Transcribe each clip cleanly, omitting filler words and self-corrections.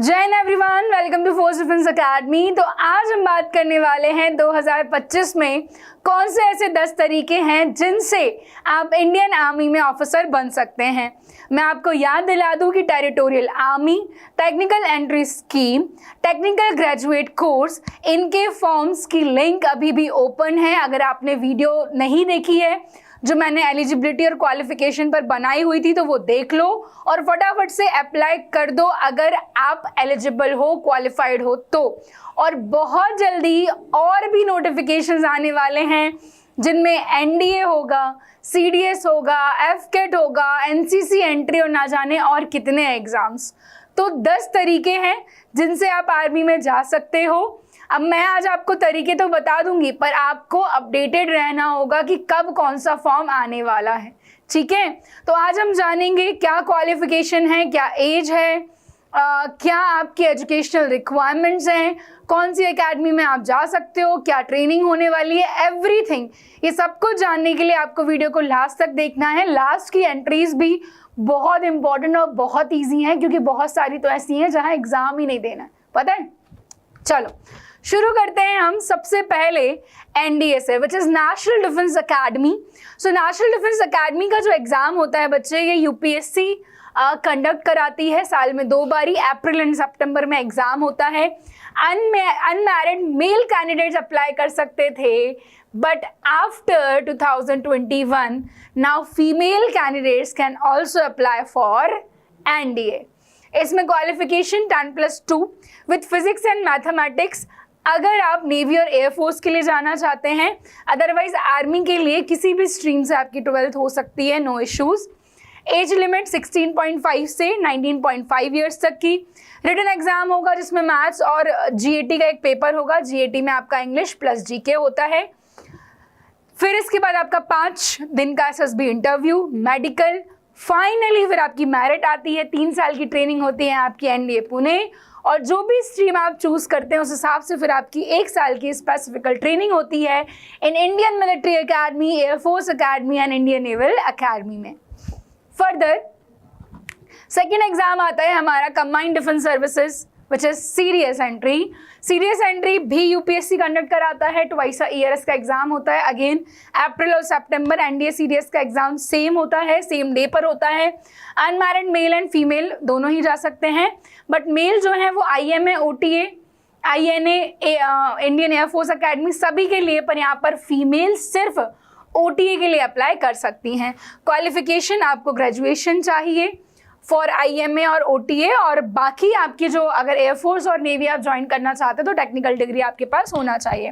जय Hind everyone, welcome to force defence academy. तो आज हम बात करने वाले हैं 2025 में कौन से ऐसे 10 तरीके हैं जिनसे आप इंडियन आर्मी में ऑफिसर बन सकते हैं। मैं आपको याद दिला दूं कि territorial army, technical entry scheme, technical graduate course, इनके फॉर्म्स की लिंक अभी भी ओपन है। अगर आपने वीडियो नहीं देखी है जो मैंने एलिजिबिलिटी और क्वालिफिकेशन पर बनाई हुई थी तो वो देख लो और फटाफट से अप्लाई कर दो अगर आप एलिजिबल हो, क्वालिफाइड हो तो। और बहुत जल्दी और भी नोटिफिकेशंस आने वाले हैं जिनमें एनडीए होगा, सीडीएस होगा, एफकेट होगा, एनसीसी एंट्री और ना जाने और कितने एग्जाम्स। तो 10 तरीके हैं जिनसे आप आर्मी में जा सकते हो। अब मैं आज आपको तरीके तो बता दूंगी पर आपको अपडेटेड रहना होगा कि कब कौन सा फॉर्म आने वाला है, ठीक है। तो आज हम जानेंगे क्या क्वालिफिकेशन है, क्या एज है, क्या आपकी एजुकेशनल रिक्वायरमेंट्स हैं, कौन सी एकेडमी में आप जा सकते हो, क्या ट्रेनिंग होने वाली है, एवरीथिंग। ये सब कुछ जानने के लिए आपको वीडियो को लास्ट तक देखना है। लास्ट की एंट्रीज भी बहुत इंपॉर्टेंट और बहुत ईजी हैं क्योंकि बहुत सारी तो ऐसी हैं जहाँ एग्जाम ही नहीं देना है, पता है। चलो शुरू करते हैं हम सबसे पहले एनडीए से, which is national defence academy. So national defence academy का जो एग्जाम होता है बच्चे, ये यूपीएससी कंडक्ट कराती है साल में 2 बारी, अप्रैल एंड सितंबर में एग्जाम होता है। अनमैरिड मेल कैंडिडेट्स अप्लाई कर सकते थे but after 2021 now female candidates can also apply for NDA. इसमें qualification 10+2 with physics and mathematics अगर आप नेवी और एयरफोर्स के लिए जाना चाहते हैं। अदरवाइज आर्मी के लिए किसी भी स्ट्रीम से आपकी 12th हो सकती है, नो इश्यूज। एज लिमिट 16.5 से 19.5 ईयर्स तक की। रिटन एग्जाम होगा जिसमें मैथ्स और जीएटी का एक पेपर होगा। जीएटी में आपका इंग्लिश प्लस जीके होता है। फिर इसके बाद आपका 5 दिन का एसएसबी इंटरव्यू, मेडिकल, फाइनली फिर आपकी मेरिट आती है। 3 साल की ट्रेनिंग होती है आपकी एनडीए पुणे, और जो भी स्ट्रीम आप चूज करते हैं उस हिसाब से फिर आपकी 1 साल की स्पेसिफिकल ट्रेनिंग होती है in Indian military academy, air force academy and Indian naval academy में। फर्दर सेकेंड एग्जाम आता है हमारा combined defence services which is CDS entry. CDS entry भी यूपीएससी कंडक्ट कराता है, ट्वाइस अ ईयर इसका एग्जाम होता है। अगेन अप्रैल और सितंबर एनडीए सीडीएस का एग्जाम सेम होता है, सेम डे पर होता है। अनमैरिड मेल एंड फीमेल दोनों ही जा सकते हैं बट मेल जो है वो IMA, OTA, INA, Indian air force academy सभी के लिए, पर यहाँ पर फीमेल सिर्फ ओटीए के लिए अप्लाई कर सकती हैं। क्वालिफिकेशन आपको ग्रेजुएशन चाहिए फॉर आईएमए और ओटीए, और बाकी आपकी जो अगर एयरफोर्स और नेवी आप ज्वाइन करना चाहते हैं तो टेक्निकल डिग्री आपके पास होना चाहिए।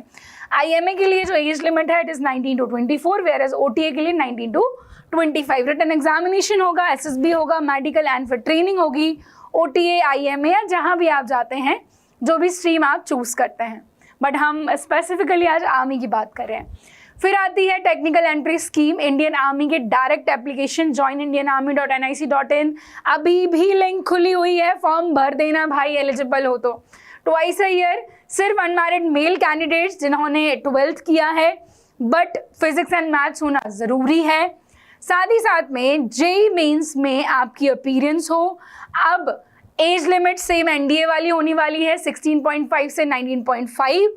आईएमए के लिए जो एज लिमिट है it is 19 to 24, whereas OTA के लिए 19 to 25। रिटन एग्जामिनेशन होगा, एसएसबी होगा, मेडिकल एंड फिर ट्रेनिंग होगी। ओटीए, आईएमए या जहाँ भी आप जाते हैं, जो भी स्ट्रीम आप चूज करते हैं, बट हम स्पेसिफिकली आज आर्मी की बात कर रहे हैं। फिर आती है technical entry scheme, Indian army के डायरेक्ट एप्लीकेशन joinindianarmy.nic.in। अभी भी लिंक खुली हुई है, फॉर्म भर देना भाई एलिजिबल हो तो। ट्वाइस अ ईयर सिर्फ अनमैरिड मेल कैंडिडेट्स जिन्होंने 12th किया है बट फिजिक्स एंड मैथ्स होना ज़रूरी है। साथ ही साथ में जेई मेंस में आपकी अपीयरेंस हो। अब एज लिमिट सेम एनडीए वाली होने वाली है, 16.5 से 19.5।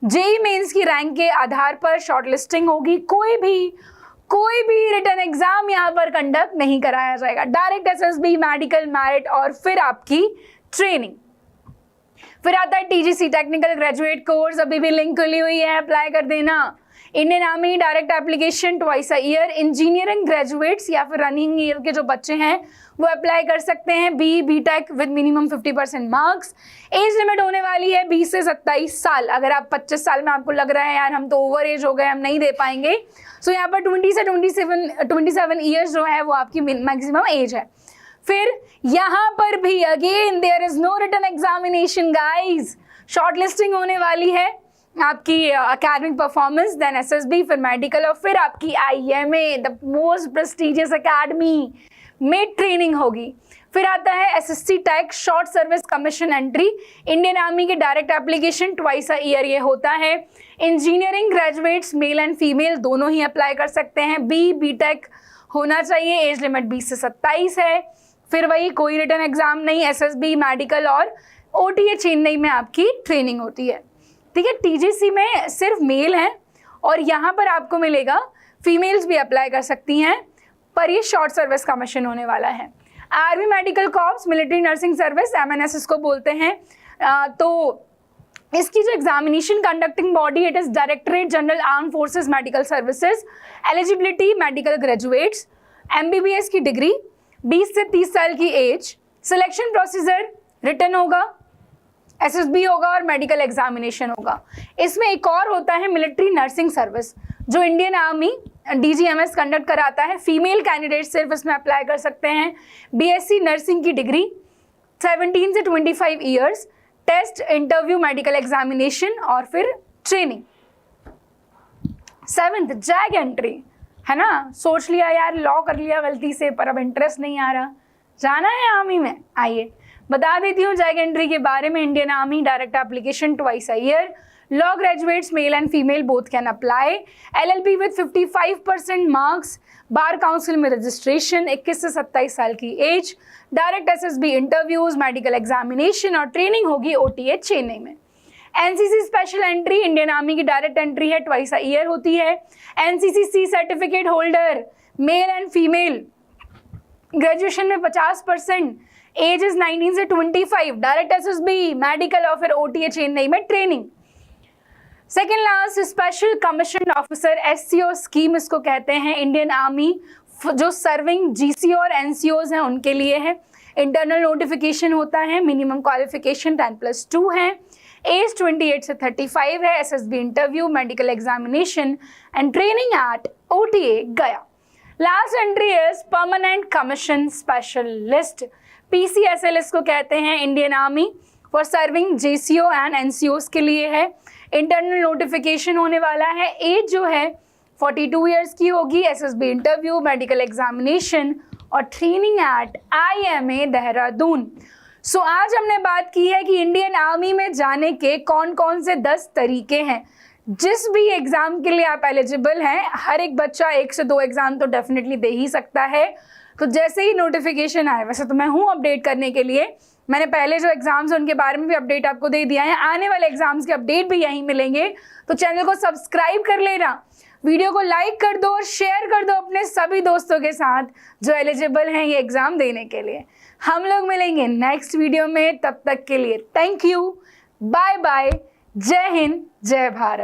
जेई मेंस की रैंक के आधार पर शॉर्टलिस्टिंग होगी। कोई भी रिटन एग्जाम यहाँ पर कंडक्ट नहीं कराया जाएगा। डायरेक्ट एसएसबी, मेडिकल, मेरिट और फिर आपकी ट्रेनिंग। फिर आता है टीजीसी, टेक्निकल ग्रेजुएट कोर्स, अभी भी लिंक खुली हुई है, अप्लाई कर देना। Indian army direct application twice a year. Engineering graduates या फिर रनिंग ईयर के जो बच्चे हैं वो अप्लाई कर सकते हैं। BTech with minimum 50% marks. Age limit होने वाली है 20 से 27 साल। अगर आप 25 साल में आपको लग रहा है यार हम तो ओवर एज हो गए, हम नहीं दे पाएंगे, सो यहाँ पर 20 से 27 ईयर्स जो है वो आपकी मैक्सिमम एज है। फिर यहाँ पर भी again there is no written examination guys. Shortlisting होने वाली है आपकी एकेडमिक परफॉर्मेंस, देन एसएसबी, फिर मेडिकल और फिर आपकी IMA, the most prestigious academy में ट्रेनिंग होगी। फिर आता है SSC tech, short service commission entry. Indian army के direct application twice a year ये होता है। Engineering graduates male and female दोनों ही अप्लाई कर सकते हैं। बीटेक होना चाहिए, एज लिमिट 20 से 27 है। फिर वही कोई रिटन एग्जाम नहीं, एसएसबी, मेडिकल और ओटीए चेन्नई में आपकी ट्रेनिंग होती है। ठीक है, टीजीसी में सिर्फ मेल हैं और यहाँ पर आपको मिलेगा फीमेल्स भी अप्लाई कर सकती हैं, पर ये शॉर्ट सर्विस का मिशन होने वाला है। Army medical corps, military nursing service, MNS इसको बोलते हैं। तो इसकी जो examination conducting body, it is directorate general arm forces medical services. Eligibility medical graduates, MBBS की डिग्री, 20 से 30 साल की एज। सिलेक्शन प्रोसीजर रिटन होगा, एसएसबी होगा और मेडिकल एग्जामिनेशन होगा। इसमें एक और होता है मिलिट्री नर्सिंग सर्विस, जो इंडियन आर्मी डीजीएमएस कंडक्ट कराता है। फीमेल कैंडिडेट सिर्फ इसमें अप्लाई कर सकते हैं। बीएससी नर्सिंग की डिग्री, 17 से 25 years, test, interview, medical examination और फिर ट्रेनिंग। 7th जैग एंट्री है ना। सोच लिया यार लॉ कर लिया गलती से, पर अब इंटरेस्ट नहीं आ रहा, जाना है आर्मी में। आइए बता देती हूँ जैग एंट्री के बारे में। Indian army direct application twice a year. Law graduates male and female both can apply. LLB with 55% marks. Bar council में रजिस्ट्रेशन, 21 से 27 साल की age. Direct SSB interviews, medical examination और ट्रेनिंग होगी ओटीए चेन्नई में। NCC special entry, Indian army की direct entry है, twice a year होती है। NCC C certificate holder male and female, graduation में 50%, एज इज 19 से 25, डायरेक्ट एसएसबी, मेडिकल और फिर ओटीए चेन्नई में training. Second last special commission officer, SCO scheme इसको कहते हैं। इंडियन आर्मी जो सर्विंग जीसीओ और एनसीओज हैं उनके लिए है। इंटरनल नोटिफिकेशन होता है। मिनिमम क्वालिफिकेशन 10+2 है। एज 28 से 35 है। SSB interview, medical examination and training at OTA Gaya. Last entry is permanent commission specialist, PCSL इसको कहते हैं। Indian army for serving JCO and NCOs के लिए है। इंटरनल नोटिफिकेशन होने वाला है। एज जो है 42 ईयर्स की होगी। एसएसबी इंटरव्यू, मेडिकल एग्जामिनेशन और ट्रेनिंग एट आईएमए देहरादून। सो आज हमने बात की है कि इंडियन आर्मी में जाने के कौन कौन से 10 तरीके हैं। जिस भी एग्जाम के लिए आप एलिजिबल हैं, हर एक बच्चा 1 से 2 एग्जाम तो डेफिनेटली दे ही सकता है। तो जैसे ही नोटिफिकेशन आए, वैसे तो मैं हूँ अपडेट करने के लिए, मैंने पहले जो एग्जाम्स हैं उनके बारे में भी अपडेट आपको दे दिया है। आने वाले एग्जाम्स के अपडेट भी यहीं मिलेंगे, तो चैनल को सब्सक्राइब कर लेना, वीडियो को लाइक कर दो और शेयर कर दो अपने सभी दोस्तों के साथ जो एलिजिबल हैं ये एग्जाम देने के लिए। हम लोग मिलेंगे नेक्स्ट वीडियो में, तब तक के लिए थैंक यू, बाय बाय, जय हिंद, जय भारत।